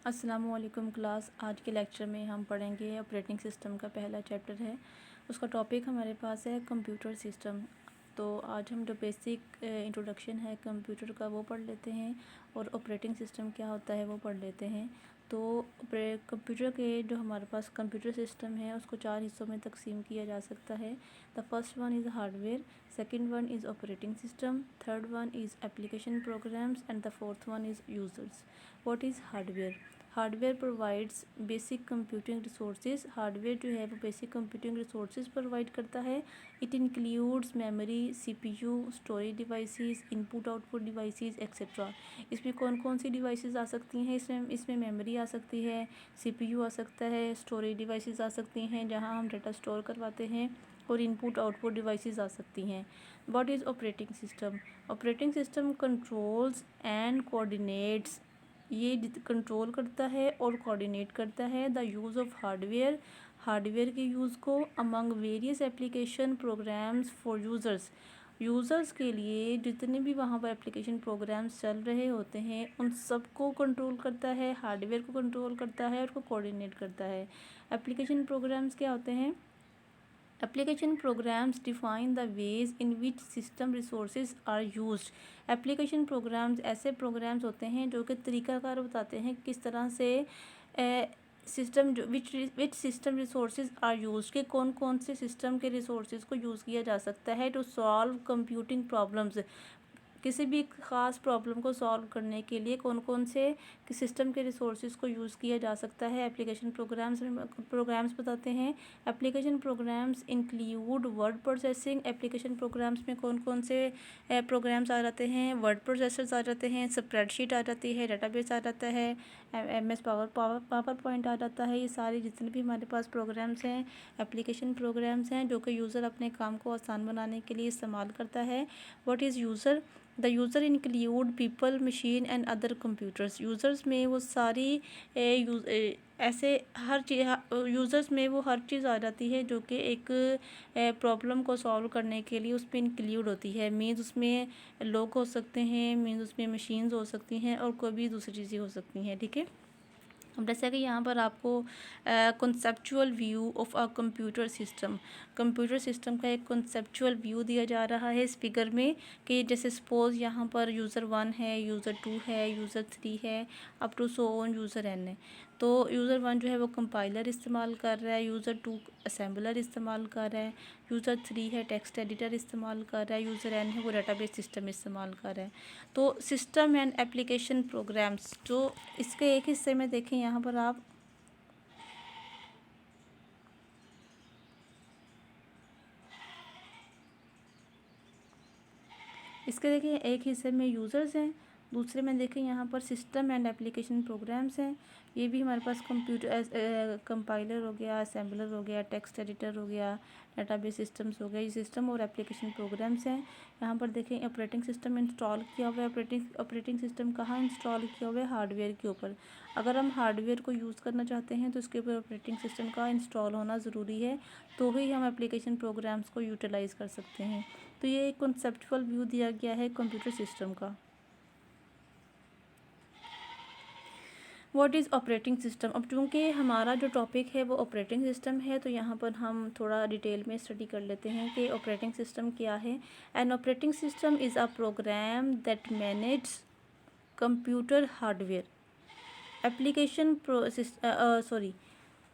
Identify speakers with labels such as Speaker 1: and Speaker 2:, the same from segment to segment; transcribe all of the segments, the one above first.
Speaker 1: अस्सलामुअलैकुम क्लास। आज के लेक्चर में हम पढ़ेंगे ऑपरेटिंग सिस्टम का पहला चैप्टर है। उसका टॉपिक हमारे पास है कंप्यूटर सिस्टम। तो आज हम जो बेसिक इंट्रोडक्शन है कंप्यूटर का वो पढ़ लेते हैं और ऑपरेटिंग सिस्टम क्या होता है वो पढ़ लेते हैं। तो कंप्यूटर के जो हमारे पास कंप्यूटर सिस्टम है उसको 4 हिस्सों में तकसीम किया जा सकता है। The first one is hardware, second one is operating system, third one is application programs and the fourth one is users. What is hardware? Hardware provides basic computing resources. Hardware जो है वो बेसिक कंप्यूटिंग रिसोर्सेज प्रोवाइड करता है। It includes memory, CPU, storage devices, input output devices etcetera. इसमें कौन कौन सी devices आ सकती हैं? इसमें मेमोरी आ सकती है, सीपीयू आ सकता है, स्टोरेज डिवाइसेस आ सकती हैं जहां हम डाटा स्टोर करवाते हैं, और इनपुट आउटपुट डिवाइसेस आ सकती हैं। What is operating system? Operating system controls and coordinates, ये कंट्रोल करता है और कोऑर्डिनेट करता है the use of hardware, hardware के यूज़ को among various application programs for users. Users के लिए जितने भी वहाँ पर एप्लीकेशन प्रोग्राम्स चल रहे होते हैं उन सबको कंट्रोल करता है, हार्डवेयर को कंट्रोल करता है और को कोऑर्डिनेट करता है। एप्लीकेशन प्रोग्राम्स क्या होते हैं? Application programs define the ways in which system resources are used। Application programs ऐसे प्रोग्राम्स होते हैं जो कि तरीकाकार बताते हैं किस तरह से सिस्टम जो which system resources are used, के कौन कौन से सिस्टम के रिसोर्सेज को यूज़ किया जा सकता है टू सॉल्व कंप्यूटिंग प्रॉब्लम्स। किसी भी ख़ास प्रॉब्लम को सॉल्व करने के लिए कौन कौन से सिस्टम के रिसोर्सेज को यूज़ किया जा सकता है, एप्लीकेशन प्रोग्राम्स बताते हैं। Application programs include word processing. Application programs में कौन कौन से प्रोग्राम्स आ जाते हैं? वर्ड प्रोसेसर्स आ जाते हैं, स्प्रेडशीट आ जाती है, डाटाबेस आ जाता है, MS पावर पॉइंट आ जाता है। ये सारे जितने भी हमारे पास प्रोग्राम्स हैं एप्लीकेशन प्रोग्राम्स हैं जो कि यूज़र अपने काम को आसान बनाने के लिए इस्तेमाल करता है। What is user? The user include people, machine and other computers. Users में वो सारी ऐसे हर चीज़, यूज़र्स में वो हर चीज़ आ जाती है जो कि एक प्रॉब्लम को सॉल्व करने के लिए उसमें इंक्लूड होती है। मीन्स उसमें लोग हो सकते हैं, मीन्स उसमें मशीन्स हो सकती हैं और कोई भी दूसरी चीज़ें हो सकती हैं। ठीक है, अब जैसा कि यहाँ पर आपको conceptual view of a computer system का एक कॉन्सेप्चुअल व्यू दिया जा रहा है इस फिगर में, कि जैसे सपोज़ यहाँ पर यूज़र 1 है, यूज़र 2 है, यूज़र 3 है, up to so on user n है। तो यूज़र 1 जो है वो कंपाइलर इस्तेमाल कर रहा है, यूज़र 2 असेंबलर इस्तेमाल कर रहा है, यूज़र 3 है टेक्स्ट एडिटर इस्तेमाल कर रहा है, यूज़र n है वो डाटाबेस सिस्टम इस्तेमाल कर रहा है। तो सिस्टम एंड एप्लीकेशन प्रोग्राम्स जो इसके एक हिस्से में देखें यहाँ पर आप, इसके देखिए एक हिस्से में यूज़र्स हैं, दूसरे में देखें यहाँ पर सिस्टम एंड एप्लीकेशन प्रोग्राम्स हैं। ये भी हमारे पास कंप्यूटर कंपाइलर हो गया, असेंबलर हो गया, टेक्स्ट एडिटर हो गया, डाटाबेस सिस्टम्स हो गया। ये सिस्टम और एप्लीकेशन प्रोग्राम्स हैं। यहाँ पर देखें ऑपरेटिंग सिस्टम इंस्टॉल किया हुआ है। ऑपरेटिंग सिस्टम कहाँ इंस्टॉल किया हुआ है? हार्डवेयर के ऊपर। अगर हम हार्डवेयर को यूज़ करना चाहते हैं तो उसके ऊपर ऑपरेटिंग सिस्टम का इंस्टॉल होना ज़रूरी है, तो ही हम एप्लीकेशन प्रोग्राम्स को यूटिलाइज़ कर सकते हैं। तो ये एक कॉन्सेप्चुअल व्यू दिया गया है कंप्यूटर सिस्टम का। What is operating system? अब चूँकि हमारा जो टॉपिक है वो ऑपरेटिंग सिस्टम है तो यहाँ पर हम थोड़ा डिटेल में स्टडी कर लेते हैं कि ऑपरेटिंग सिस्टम क्या है। An operating system is a program that manage computer hardware application sorry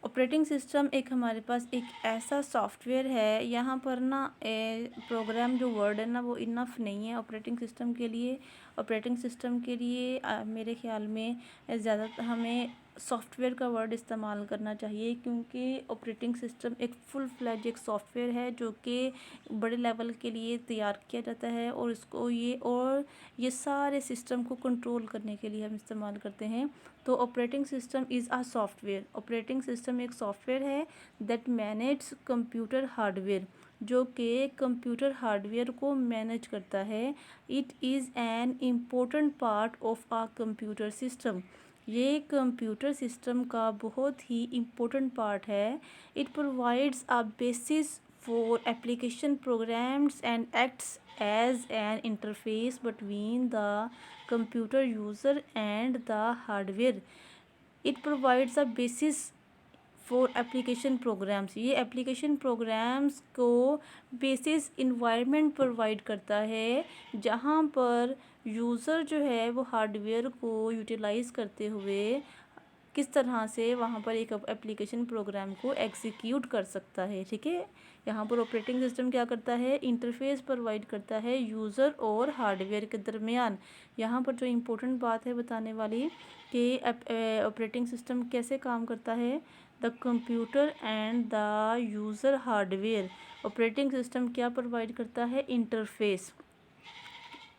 Speaker 1: operating system एक हमारे पास एक ऐसा सॉफ्टवेयर है। यहाँ पर ना प्रोग्राम जो वर्ड है ना वो इनफ नहीं है ऑपरेटिंग सिस्टम के लिए। ऑपरेटिंग सिस्टम के लिए मेरे ख्याल में ज़्यादा हमें सॉफ्टवेयर का वर्ड इस्तेमाल करना चाहिए, क्योंकि ऑपरेटिंग सिस्टम एक फुल फ्लैज एक सॉफ्टवेयर है जो कि बड़े लेवल के लिए तैयार किया जाता है और इसको ये सारे सिस्टम को कंट्रोल करने के लिए हम इस्तेमाल करते हैं। तो operating system is a software. Operating system एक सॉफ्टवेयर है दैट मैनेज कंप्यूटर हार्डवेयर, जो कि कंप्यूटर हार्डवेयर को मैनेज करता है। It is an important part of a computer system. ये कंप्यूटर सिस्टम का बहुत ही इम्पोर्टेंट पार्ट है। It provides a basis for application programs and acts as an interface between the computer user and the hardware। It provides a basis for application programs. ये application programs को basis environment provide करता है जहाँ पर user जो है वो hardware को यूटिलाइज़ करते हुए किस तरह से वहाँ पर एक एप्लीकेशन प्रोग्राम को एग्जीक्यूट कर सकता है। ठीक है, यहाँ पर ऑपरेटिंग सिस्टम क्या करता है, इंटरफेस प्रोवाइड करता है यूज़र और हार्डवेयर के दरमियान। यहाँ पर जो इम्पोर्टेंट बात है बताने वाली कि ऑपरेटिंग सिस्टम कैसे काम करता है, the computer and the user hardware. Operating system क्या प्रोवाइड करता है, interface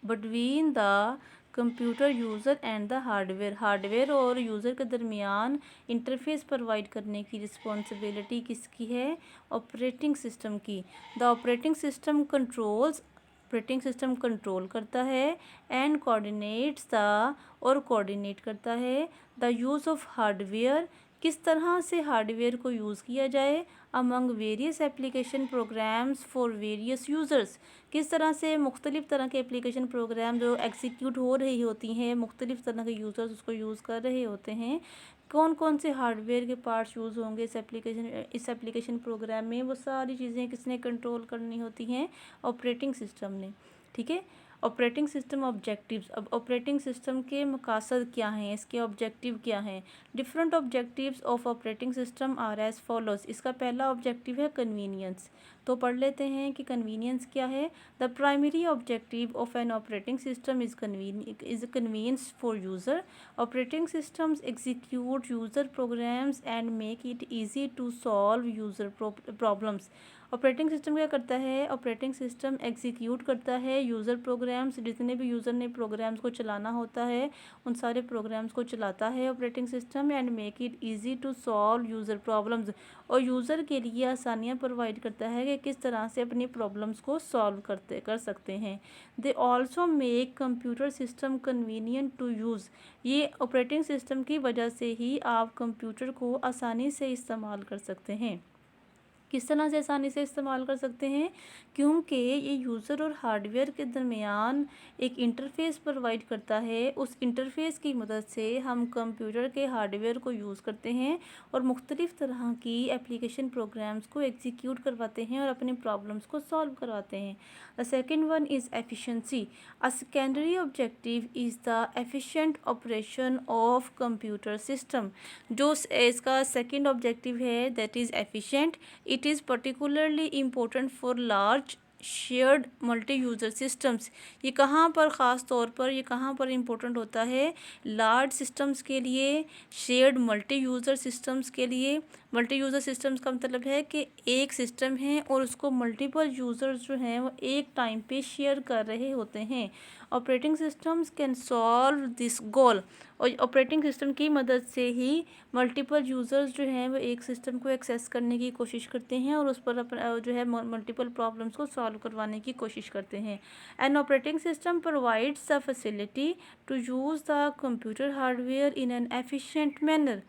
Speaker 1: between the computer user and the hardware और यूज़र के दरमियान इंटरफेस प्रोवाइड करने की रिस्पॉन्सिबिलिटी किसकी है, ऑपरेटिंग सिस्टम की। द ऑपरेटिंग सिस्टम कंट्रोल करता है एंड कोऑर्डिनेट्स और कोऑर्डिनेट करता है द यूज़ ऑफ हार्डवेयर, किस तरह से हार्डवेयर को यूज़ किया जाए, among various application programs for various users, किस तरह से मुख्तलिफ़ तरह के एप्लीकेशन प्रोग्राम जो एग्जीक्यूट हो रही होती हैं, मुख्तलिफ़ तरह के यूज़र्स उसको यूज़ कर रहे होते हैं, कौन कौन से हार्डवेयर के पार्ट्स यूज़ होंगे इस एप्लीकेशन प्रोग्राम में, वो सारी चीज़ें किसने कंट्रोल करनी होती हैं, ऑपरेटिंग सिस्टम ने। ठीक है, ऑपरेटिंग सिस्टम ऑब्जेक्टिव्स। अब ऑपरेटिंग सिस्टम के मकासद क्या हैं, इसके ऑब्जेक्टिव क्या हैं। Different objectives of operating system are as follows. इसका पहला ऑब्जेक्टिव है कन्वीनियंस। तो पढ़ लेते हैं कि कन्वीनियंस क्या है। The primary objective of an operating system is convenience for user. Operating systems execute user programs and make it easy to solve user problems. Operating system क्या करता है, ऑपरेटिंग सिस्टम एग्जीक्यूट करता है यूज़र प्रोग्राम्स, जितने भी user ने programmes को चलाना होता है उन सारे प्रोग्राम्स को चलाता है operating system, and make it easy to solve user problems, और यूज़र के लिए आसानियाँ प्रोवाइड करता है कि किस तरह से अपनी प्रॉब्लम्स को सॉल्व कर सकते हैं। They also make computer system convenient to use. ये ऑपरेटिंग सिस्टम की वजह से ही आप कंप्यूटर को आसानी से इस्तेमाल कर सकते हैं। किस तरह से आसानी से इस्तेमाल कर सकते हैं, क्योंकि ये यूज़र और हार्डवेयर के दरमियान एक इंटरफेस प्रोवाइड करता है। उस इंटरफेस की मदद से हम कंप्यूटर के हार्डवेयर को यूज़ करते हैं और मुख्तलिफ़ तरह की एप्लीकेशन प्रोग्राम्स को एग्जीक्यूट करवाते हैं और अपनी प्रॉब्लम्स को सॉल्व करवाते हैं। The second one is efficiency. A secondary objective is the efficient operation of computer system. जो इसका सेकेंड ऑब्जेक्टिव है that is efficient. It is particularly important for large shared multi user systems. ये कहाँ पर ख़ास तौर पर ये कहाँ पर इम्पोर्टेंट होता है, लार्ज सिस्टम्स के लिए, शेयर्ड मल्टी यूज़र सिस्टम्स के लिए। मल्टी यूज़र सिस्टम्स का मतलब है कि एक सिस्टम है और उसको मल्टीपल यूज़र्स जो हैं वो एक टाइम पे शेयर कर रहे होते हैं। Operating systems can solve this goal, और ऑपरेटिंग सिस्टम की मदद से ही मल्टीपल यूज़र्स जो हैं वो एक सिस्टम को एक्सेस करने की कोशिश करते हैं और उस पर जो है मल्टीपल प्रॉब्लम्स को सॉल्व करवाने की कोशिश करते हैं। An operating system provides the facility to use the computer hardware in an efficient manner.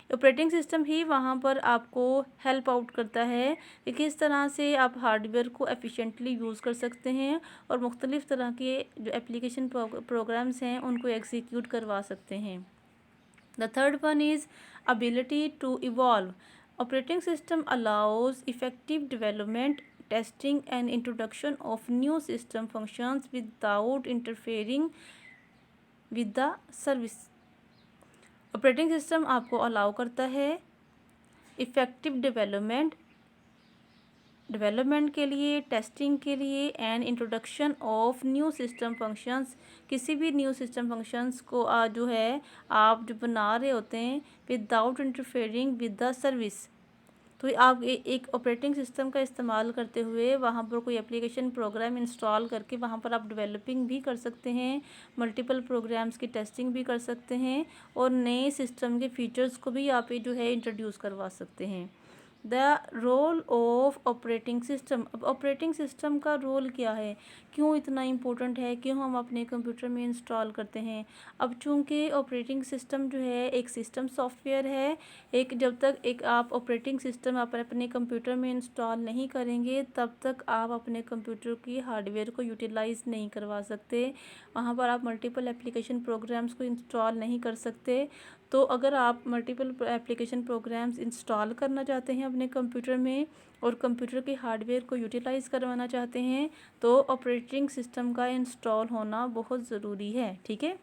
Speaker 1: Operating system ही वहाँ पर आपको हेल्प आउट करता है कि किस तरह से आप हार्डवेयर को एफिशिएंटली यूज़ कर सकते हैं और मुख्तलिफ़ तरह के जो एप्लीकेशन प्रोग्राम्स हैं उनको एग्जीक्यूट करवा सकते हैं। The third one is ability to evolve. Operating system allows effective development, testing and introduction of new system functions without interfering with the service. Operating system आपको अलाउ करता है इफ़ेक्टिव डेवलपमेंट के लिए, टेस्टिंग के लिए and introduction of new system functions. किसी भी new system functions को जो है आप जो बना रहे होते हैं without interfering with the service. तो आप एक ऑपरेटिंग सिस्टम का इस्तेमाल करते हुए वहाँ पर कोई एप्लीकेशन प्रोग्राम इंस्टॉल करके वहाँ पर आप डेवलपिंग भी कर सकते हैं, मल्टीपल प्रोग्राम्स की टेस्टिंग भी कर सकते हैं और नए सिस्टम के फीचर्स को भी आप जो है इंट्रोड्यूस करवा सकते हैं। The role of operating system. अब ऑपरेटिंग सिस्टम का रोल क्या है, क्यों इतना इम्पोर्टेंट है, क्यों हम अपने कंप्यूटर में इंस्टॉल करते हैं। अब चूंकि ऑपरेटिंग सिस्टम जो है एक सिस्टम सॉफ्टवेयर है, एक जब तक एक आप ऑपरेटिंग सिस्टम अपने कंप्यूटर में इंस्टॉल नहीं करेंगे तब तक आप अपने कंप्यूटर की हार्डवेयर को यूटिलाइज़ नहीं करवा सकते। वहाँ पर आप मल्टीपल एप्लीकेशन प्रोग्राम्स को इंस्टॉल नहीं कर सकते। तो अगर आप मल्टीपल एप्लीकेशन प्रोग्राम्स इंस्टॉल करना चाहते हैं अपने कंप्यूटर में और कंप्यूटर के हार्डवेयर को यूटिलाइज़ करवाना चाहते हैं तो ऑपरेटिंग सिस्टम का इंस्टॉल होना बहुत ज़रूरी है। ठीक है।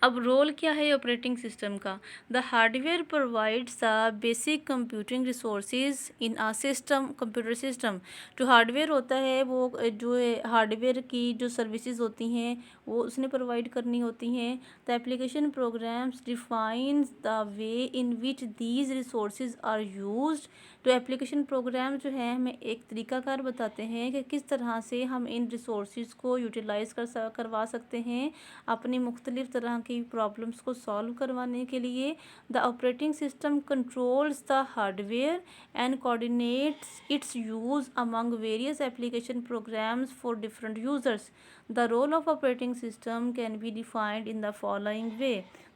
Speaker 1: अब रोल क्या है ऑपरेटिंग सिस्टम का। The hardware provides the basic computing resources in a system, computer system. जो हार्डवेयर होता है वो जो हार्डवेयर की जो सर्विसेज होती हैं वो उसने प्रोवाइड करनी होती हैं। The application programs defines the way in which these resources are used. तो एप्लीकेशन प्रोग्राम जो है हमें एक तरीकाकार बताते हैं कि किस तरह से हम इन रिसोर्सेज को यूटिलाइज़ करवा सकते हैं अपनी मुख्तलिफ़ तरह की प्रॉब्लम्स को सॉल्व करवाने के लिए। The operating system controls the hardware and coordinates it's use among various application programs for different users. The role of operating system can be defined in the following way.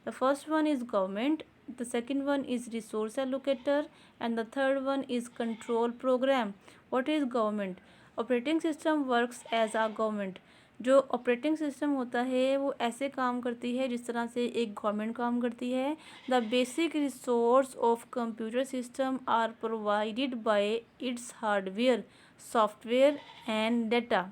Speaker 1: The first one is government, the second one is resource allocator, and the third one is control program. What is government? Operating system works as a government. जो operating system होता है वो ऐसे काम करती है जिस तरह से एक गवर्नमेंट काम करती है। The basic resource of computer system are provided by its hardware, software and data.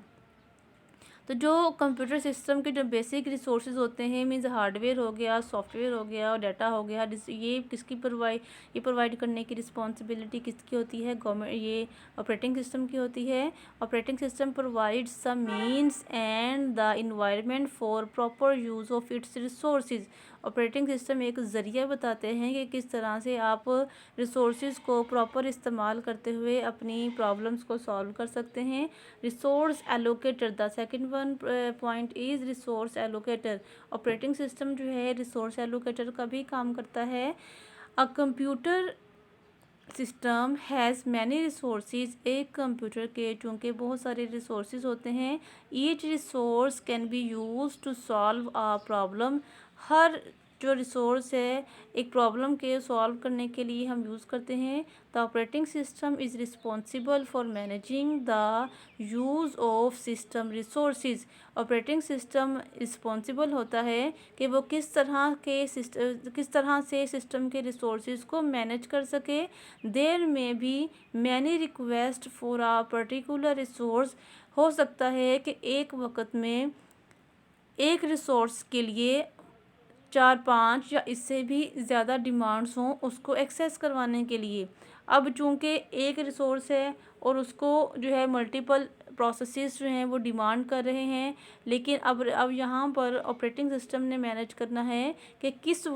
Speaker 1: तो जो कंप्यूटर सिस्टम के जो बेसिक रिसोर्सेज होते हैं मीन्स हार्डवेयर हो गया, सॉफ्टवेयर हो गया और डाटा हो गया, ये किसकी प्रोवाइड करने की रिस्पॉन्सिबिलिटी किसकी होती है, गवर्नमेंट, ये ऑपरेटिंग सिस्टम की होती है। Operating system provides the means and the environment for proper use of its resources. Operating system एक ज़रिया बताते हैं कि किस तरह से आप रिसोर्सेज को प्रॉपर इस्तेमाल करते हुए अपनी प्रॉब्लम्स को सॉल्व कर सकते हैं। Resource allocator, the second one point is resource allocator. Operating system जो है रिसोर्स एलोकेटर का भी काम करता है। A computer system has many resources. एक कंप्यूटर के चूँकि बहुत सारे रिसोर्सेज होते हैं, each resource can be use to solve a problem. हर जो रिसोर्स है एक प्रॉब्लम के सॉल्व करने के लिए हम यूज़ करते हैं। The operating system is responsible for managing the use of system resources. Operating system responsible होता है कि वो किस तरह से सिस्टम के रिसोर्सेज को मैनेज कर सके। देयर में भी many request for uh particular resource. हो सकता है कि एक वक्त में एक रिसोर्स के लिए 4-5 या इससे भी ज़्यादा डिमांड्स हों उसको एक्सेस करवाने के लिए। अब चूँकि एक रिसोर्स है और उसको जो है मल्टीपल प्रोसेसेस जो हैं वो डिमांड कर रहे हैं, लेकिन अब यहाँ पर ऑपरेटिंग सिस्टम ने मैनेज करना है कि किस